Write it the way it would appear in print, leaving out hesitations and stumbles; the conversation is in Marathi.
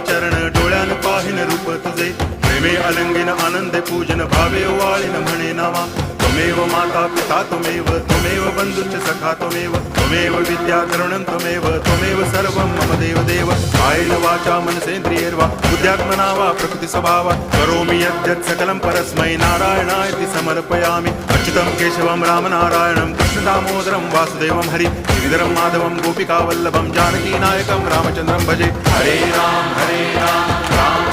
चरण डोळ्यान पाहिन रूप तुझे प्रेमे अलंगिन आनंदे पूजन भावे ओवाळीन म्हणे नावा त्वमेव माता पिता त्वमेव बंधुश्च सखा त्वमेव विद्या तरुणं त्वमेव सर्वं मम देव कायेन वाचा मनसेन्द्रियैर्वा बुद्ध्यात्मना वा प्रकृति स्वभावात् करोमि यद्यत् सकलं परस्मै नारायणायति समर्पयामि अच्युतं केशवं रामनारायणं कृष्णदामोदरं वासुदेवं हरि गिरिधरं माधवं गोपिकावल्लभं जानकीनायकं रामचन्द्रं भजे हरे राम राम